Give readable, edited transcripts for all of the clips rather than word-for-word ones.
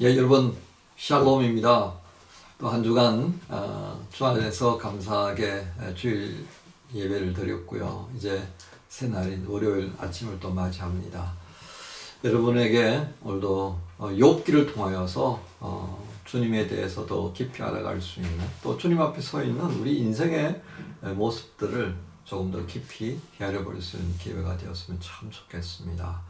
예, 여러분 샬롬입니다. 또 한 주간 주 안에서 감사하게 주일 예배를 드렸고요. 이제 새날인 월요일 아침을 또 맞이합니다. 여러분에게 오늘도 욥기를 통하여서 주님에 대해서 더 깊이 알아갈 수 있는, 또 주님 앞에 서 있는 우리 인생의 모습들을 조금 더 깊이 헤아려 볼 수 있는 기회가 되었으면 참 좋겠습니다.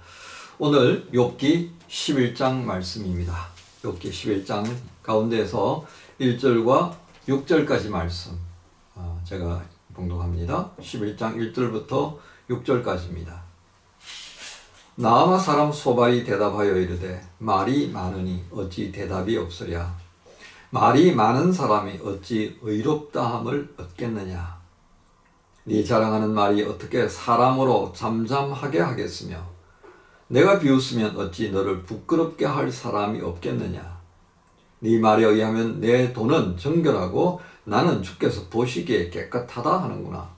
오늘 욥기 11장 말씀입니다. 욥기 11장 가운데에서 1절과 6절까지 말씀 제가 봉독합니다. 11장 1절부터 6절까지입니다. 나아마 사람 소발이 대답하여 이르되 말이 많으니 어찌 대답이 없으랴. 말이 많은 사람이 어찌 의롭다함을 얻겠느냐. 네 자랑하는 말이 어떻게 사람으로 잠잠하게 하겠으며 내가 비웃으면 어찌 너를 부끄럽게 할 사람이 없겠느냐. 네 말에 의하면 내 돈은 정결하고 나는 주께서 보시기에 깨끗하다 하는구나.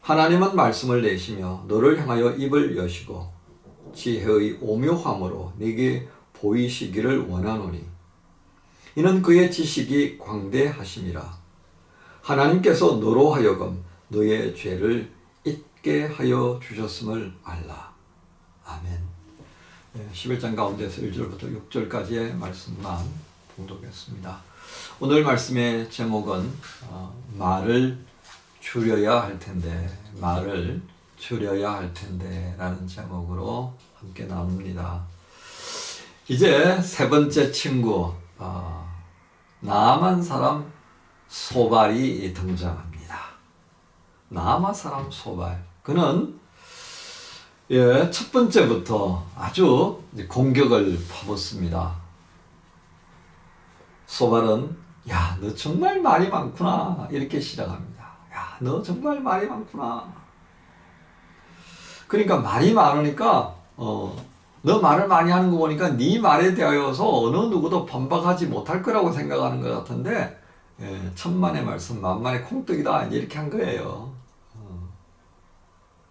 하나님은 말씀을 내시며 너를 향하여 입을 여시고 지혜의 오묘함으로 네게 보이시기를 원하노니 이는 그의 지식이 광대하심이라. 하나님께서 너로 하여금 너의 죄를 잊게 하여 주셨음을 알라. 아멘. 11장 가운데서 1절부터 6절까지의 말씀만 봉독했습니다. 오늘 말씀의 제목은 말을 줄여야 할 텐데, 말을 줄여야 할 텐데 라는 제목으로 함께 나눕니다. 이제 세 번째 친구, 나아만 사람 소발이 등장합니다. 나아만 사람 소발. 그는 첫 번째부터 아주 공격을 퍼붓습니다. 소발은 야, 너 정말 말이 많구나 이렇게 시작합니다. 야, 너 정말 말이 많구나. 그러니까 말이 많으니까 너 말을 많이 하는 거 보니까 네 말에 대하여서 어느 누구도 반박하지 못할 거라고 생각하는 것 같은데 천만의 말씀 만만의 콩떡이다 이렇게 한 거예요.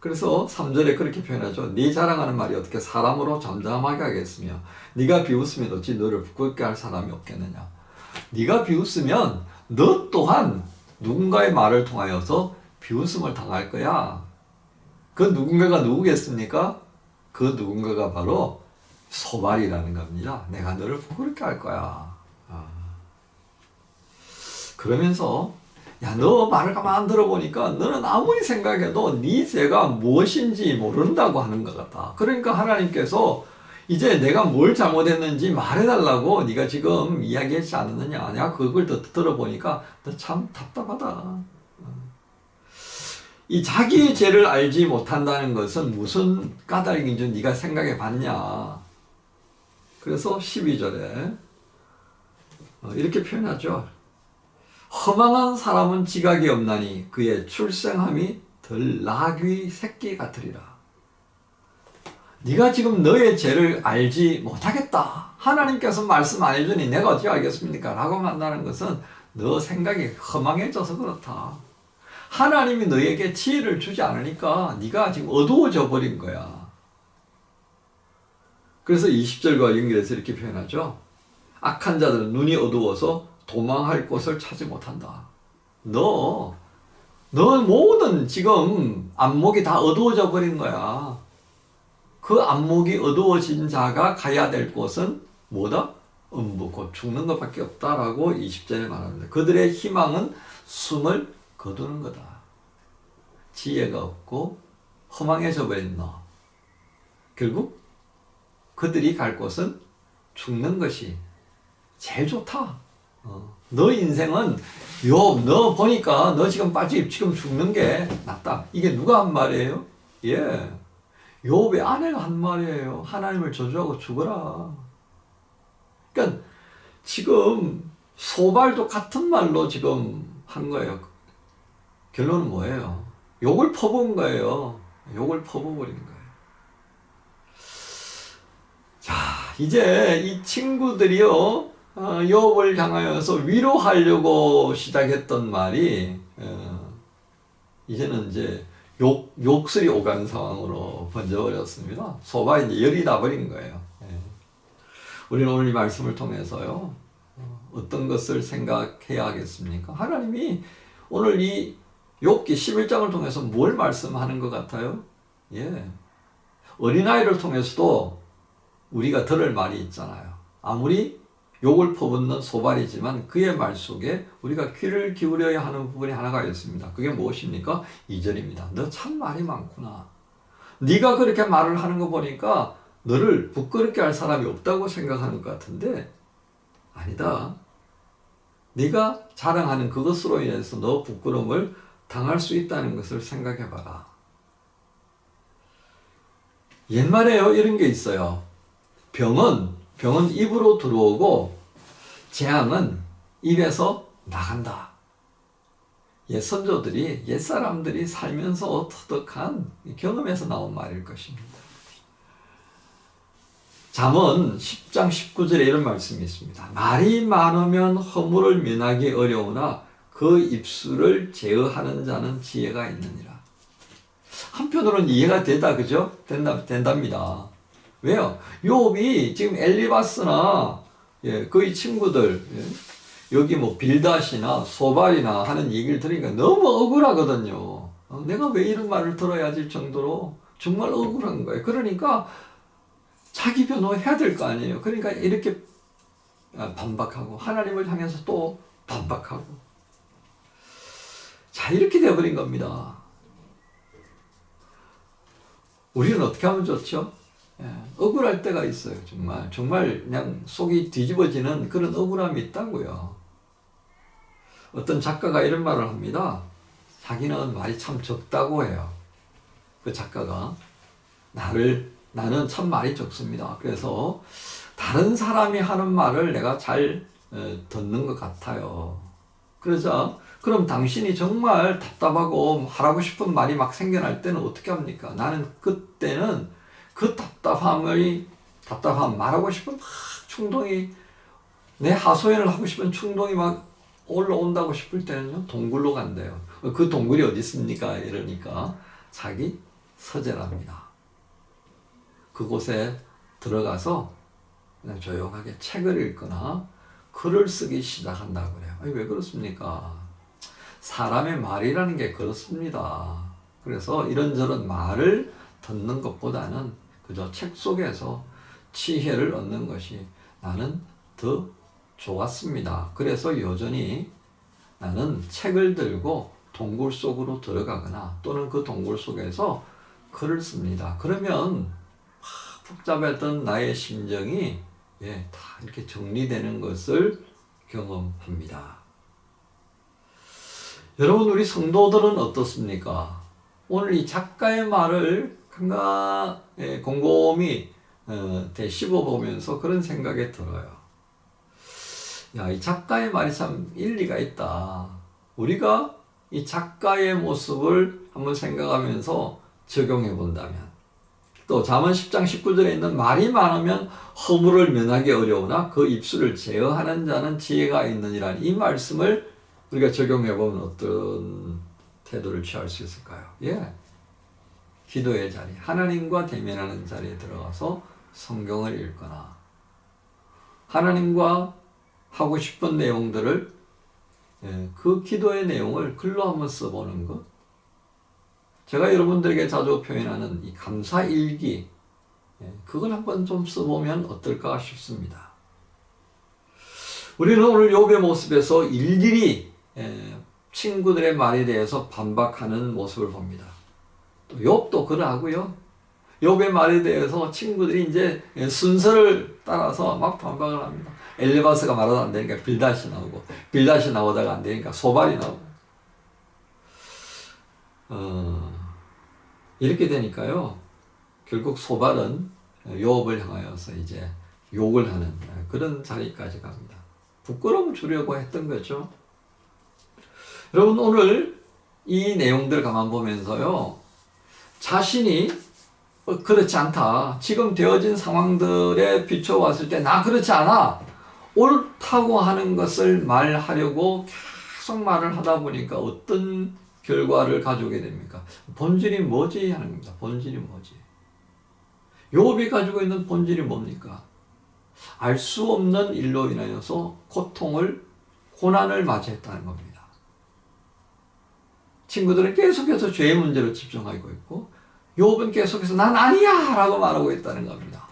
그래서 3절에 그렇게 표현하죠. 네 자랑하는 말이 어떻게 사람으로 잠잠하게 하겠으며 네가 비웃으면 어찌 너를 부끄럽게 할 사람이 없겠느냐. 네가 비웃으면 너 또한 누군가의 말을 통하여서 비웃음을 당할 거야. 그 누군가가 누구겠습니까? 그 누군가가 바로 소발이라는 겁니다. 내가 너를 부끄럽게 할 거야. 그러면서 야, 너 말을 가만 들어보니까 너는 아무리 생각해도 네 죄가 무엇인지 모른다고 하는 것 같다. 그러니까 하나님께서 이제 내가 뭘 잘못했는지 말해달라고 네가 지금 이야기하지 않았느냐. 내가 그걸 더 들어보니까 너 참 답답하다. 이 자기의 죄를 알지 못한다는 것은 무슨 까닭인 줄 네가 생각해 봤냐. 그래서 12절에 이렇게 표현하죠. 허망한 사람은 지각이 없나니 그의 출생함이 덜 나귀 새끼 같으리라. 네가 지금 너의 죄를 알지 못하겠다. 하나님께서 말씀 안 해주니 내가 어떻게 알겠습니까? 라고 만나는 것은 너 생각이 허망해져서 그렇다. 하나님이 너에게 지혜를 주지 않으니까 네가 지금 어두워져 버린 거야. 그래서 20절과 연결해서 이렇게 표현하죠. 악한 자들은 눈이 어두워서 도망할 곳을 찾지 못한다. 너 모든 지금 안목이 다 어두워져 버린 거야. 그 안목이 어두워진 자가 가야 될 곳은 뭐다? 음부, 곧 죽는 것밖에 없다라고 20절에 말합니다. 그들의 희망은 숨을 거두는 거다. 지혜가 없고 허망해져 버린 너. 결국 그들이 갈 곳은 죽는 것이 제일 좋다. 너 인생은 너 보니까 너 지금 지금 죽는 게 낫다. 이게 누가 한 말이에요? 욥의 아내가 한 말이에요. 하나님을 저주하고 죽어라. 그러니까 지금 소발도 같은 말로 지금 한 거예요. 결론은 뭐예요? 욕을 퍼부은 거예요. 욕을 퍼부어버린 거예요. 자, 이제 이 친구들이요. 욥을 향하여서 위로하려고 시작했던 말이 이제는 이제 욕설이 오가는 상황으로 번져버렸습니다. 소발이 이제 열이 나버린 거예요. 우리는 오늘 이 말씀을 통해서요, 어떤 것을 생각해야 하겠습니까? 하나님이 오늘 이 욥기 11장을 통해서 뭘 말씀하는 것 같아요? 예. 어린아이를 통해서도 우리가 들을 말이 있잖아요. 아무리 욕을 퍼붓는 소발이지만 그의 말 속에 우리가 귀를 기울여야 하는 부분이 하나가 있습니다. 그게 무엇입니까? 2절입니다. 너 참 말이 많구나. 네가 그렇게 말을 하는 거 보니까 너를 부끄럽게 할 사람이 없다고 생각하는 것 같은데 아니다. 네가 자랑하는 그것으로 인해서 너 부끄러움을 당할 수 있다는 것을 생각해 봐라. 옛말에요 이런 게 있어요. 병은 입으로 들어오고 재앙은 입에서 나간다. 옛 선조들이, 옛 사람들이 살면서 터득한 경험에서 나온 말일 것입니다. 잠언 10장 19절에 이런 말씀이 있습니다. 말이 많으면 허물을 면하기 어려우나 그 입술을 제어하는 자는 지혜가 있느니라. 한편으로는 이해가 되다, 그죠? 된답니다. 왜요? 욥이 지금 엘리바스나 그의 친구들, 여기 뭐 빌닷이나 소발이나 하는 얘기를 들으니까 너무 억울하거든요. 내가 왜 이런 말을 들어야 할 정도로 정말 억울한 거예요. 그러니까 자기 변호해야 될 거 아니에요. 그러니까 이렇게 반박하고 하나님을 향해서 또 반박하고 자, 이렇게 되어버린 겁니다. 우리는 어떻게 하면 좋죠? 억울할 때가 있어요. 정말 그냥 속이 뒤집어지는 그런 억울함이 있다고요. 어떤 작가가 이런 말을 합니다. 자기는 말이 참 적다고 해요. 그 작가가 나는 참 말이 적습니다. 그래서 다른 사람이 하는 말을 내가 잘 듣는 것 같아요. 그러자 그럼 당신이 정말 답답하고 하라고 싶은 말이 막 생겨날 때는 어떻게 합니까? 나는 그때는 그 답답함 말하고 싶은 막 충동이, 내 하소연을 하고 싶은 충동이 막 올라온다고 싶을 때는요, 동굴로 간대요. 그 동굴이 어디 있습니까? 이러니까 자기 서재랍니다. 그곳에 들어가서 그냥 조용하게 책을 읽거나 글을 쓰기 시작한다고 그래요. 아니, 왜 그렇습니까? 사람의 말이라는 게 그렇습니다. 그래서 이런저런 말을 듣는 것보다는 그저 책 속에서 지혜를 얻는 것이 나는 더 좋았습니다. 그래서 여전히 나는 책을 들고 동굴 속으로 들어가거나 또는 그 동굴 속에서 글을 씁니다. 그러면 복잡했던 나의 심정이 다 이렇게 정리되는 것을 경험합니다. 여러분, 우리 성도들은 어떻습니까? 오늘 이 작가의 말을 곰곰이 씹어보면서 그런 생각이 들어요. 야, 이 작가의 말이 참 일리가 있다. 우리가 이 작가의 모습을 한번 생각하면서 적용해 본다면, 또 잠언 10장 19절에 있는 말이 많으면 허물을 면하기 어려우나 그 입술을 제어하는 자는 지혜가 있느니라는 이 말씀을 우리가 적용해 보면 어떤 태도를 취할 수 있을까요? 기도의 자리, 하나님과 대면하는 자리에 들어가서 성경을 읽거나 하나님과 하고 싶은 내용들을 그 기도의 내용을 글로 한번 써보는 것. 제가 여러분들에게 자주 표현하는 이 감사일기, 그걸 한번 좀 써보면 어떨까 싶습니다. 우리는 오늘 욥의 모습에서 일일이 친구들의 말에 대해서 반박하는 모습을 봅니다. 또 욥도 그러하고요. 욥의 말에 대해서 친구들이 이제 순서를 따라서 막 반박을 합니다. 엘리바스가 말하다 안 되니까 빌닷이 나오고, 빌닷이 나오다가 안 되니까 소발이 나오고. 이렇게 되니까요, 결국 소발은 욥을 향하여서 이제 욕을 하는 그런 자리까지 갑니다. 부끄러움 주려고 했던 거죠. 여러분, 오늘 이 내용들 가만 보면서요, 자신이 그렇지 않다, 지금 되어진 상황들에 비춰왔을 때 나 그렇지 않아, 옳다고 하는 것을 말하려고 계속 말을 하다 보니까 어떤 결과를 가져오게 됩니까? 본질이 뭐지? 하는 겁니다. 본질이 뭐지? 욥이 가지고 있는 본질이 뭡니까? 알 수 없는 일로 인하여서 고난을 맞이했다는 겁니다. 친구들은 계속해서 죄의 문제로 집중하고 있고 욥은 계속해서 난 아니야 라고 말하고 있다는 겁니다.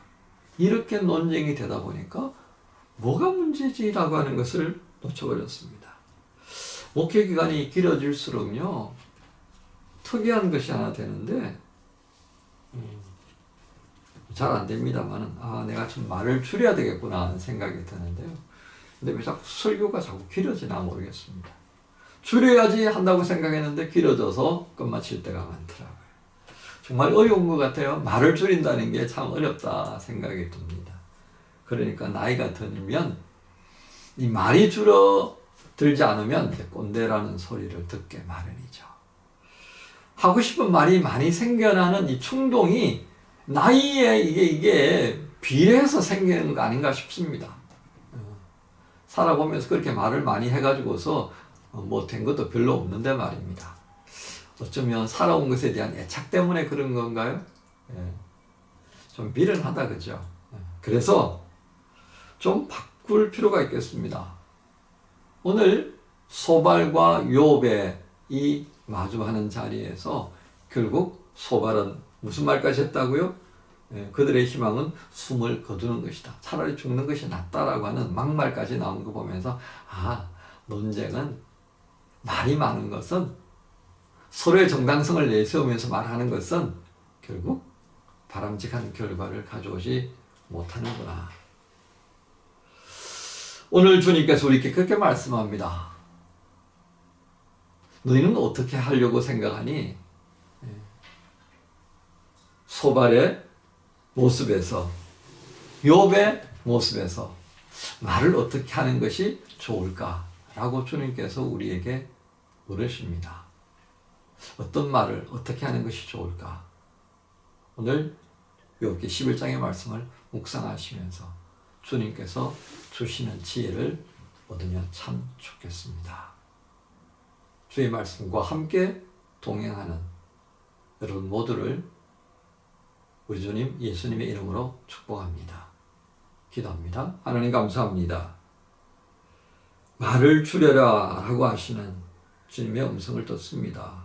이렇게 논쟁이 되다 보니까 뭐가 문제지 라고 하는 것을 놓쳐버렸습니다. 목회 기간이 길어질수록요 특이한 것이 하나 되는데 잘 안 됩니다만은 내가 좀 말을 줄여야 되겠구나 하는 생각이 드는데요. 근데 왜 자꾸 설교가 자꾸 길어지나 모르겠습니다. 줄여야지 한다고 생각했는데 길어져서 끝마칠 때가 많더라고요. 정말 어려운 것 같아요. 말을 줄인다는 게 참 어렵다 생각이 듭니다. 그러니까 나이가 들면 이 말이 줄어들지 않으면 꼰대라는 소리를 듣게 마련이죠. 하고 싶은 말이 많이 생겨나는 이 충동이 나이에 이게 비례해서 생기는 거 아닌가 싶습니다. 살아보면서 그렇게 말을 많이 해가지고서 뭐 된 것도 별로 없는데 말입니다. 어쩌면 살아온 것에 대한 애착 때문에 그런 건가요? 좀 미련하다 그죠? 그래서 좀 바꿀 필요가 있겠습니다. 오늘 소발과 욥의 이 마주하는 자리에서 결국 소발은 무슨 말까지 했다고요? 그들의 희망은 숨을 거두는 것이다. 차라리 죽는 것이 낫다라고 하는 막말까지 나온 거 보면서 논쟁은 말이 많은 것은 서로의 정당성을 내세우면서 말하는 것은 결국 바람직한 결과를 가져오지 못하는구나. 오늘 주님께서 우리에게 그렇게 말씀합니다. 너희는 어떻게 하려고 생각하니? 소발의 모습에서 욥의 모습에서 말을 어떻게 하는 것이 좋을까라고 주님께서 우리에게 물으십니다. 어떤 말을 어떻게 하는 것이 좋을까? 오늘 욥기 11장의 말씀을 묵상하시면서 주님께서 주시는 지혜를 얻으면 참 좋겠습니다. 주의 말씀과 함께 동행하는 여러분 모두를 우리 주님 예수님의 이름으로 축복합니다. 기도합니다. 하나님 감사합니다. 말을 줄여라 라고 하시는 주님의 음성을 듣습니다.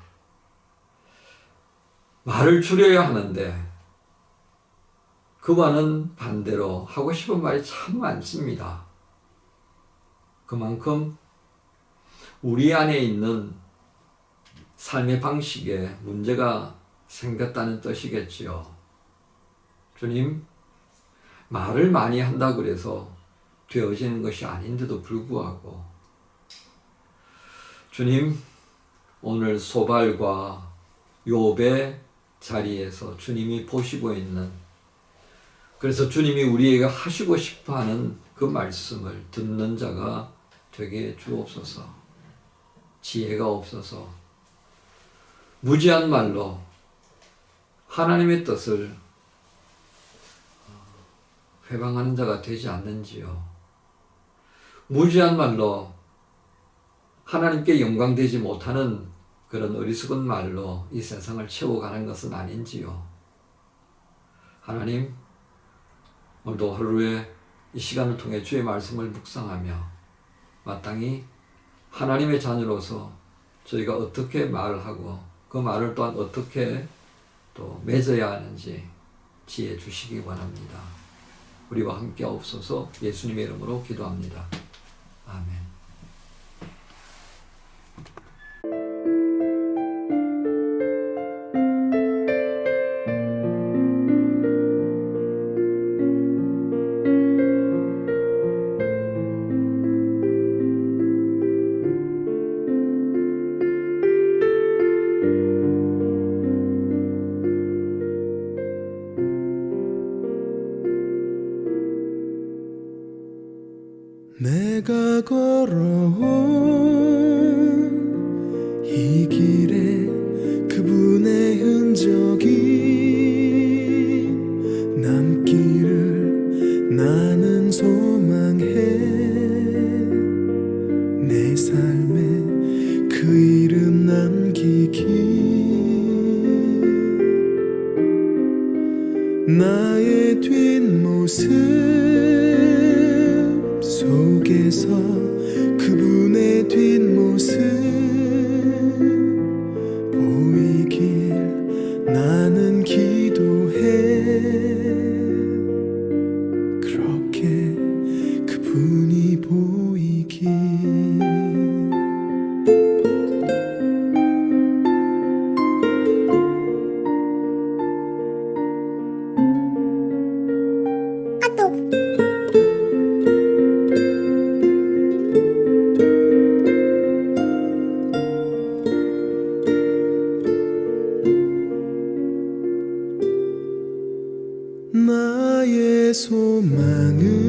말을 줄여야 하는데 그와는 반대로 하고 싶은 말이 참 많습니다. 그만큼 우리 안에 있는 삶의 방식에 문제가 생겼다는 뜻이겠지요. 주님, 말을 많이 한다고 해서 되어지는 것이 아닌데도 불구하고 주님, 오늘 소발과 욥의 자리에서 주님이 보시고 있는, 그래서 주님이 우리에게 하시고 싶어하는 그 말씀을 듣는 자가 되게 주옵소서. 지혜가 없어서 무지한 말로 하나님의 뜻을 회방하는 자가 되지 않는지요. 무지한 말로 하나님께 영광되지 못하는 그런 어리석은 말로 이 세상을 채워가는 것은 아닌지요. 하나님, 오늘도 하루에 이 시간을 통해 주의 말씀을 묵상하며 마땅히 하나님의 자녀로서 저희가 어떻게 말을 하고 그 말을 또한 어떻게 또 맺어야 하는지 지혜 주시기 원합니다. 우리와 함께 없어서 예수님의 이름으로 기도합니다. 아멘. 내가 걸어온 이 길에 그분의 흔적이 남기를 나는 소망해. 내 삶에 그 이름 남기기, 나의 뒷모습 속에서 그분의 뒷모습 보이길 나는 기도해. 그렇게 그분이 보이길. 나의 소망은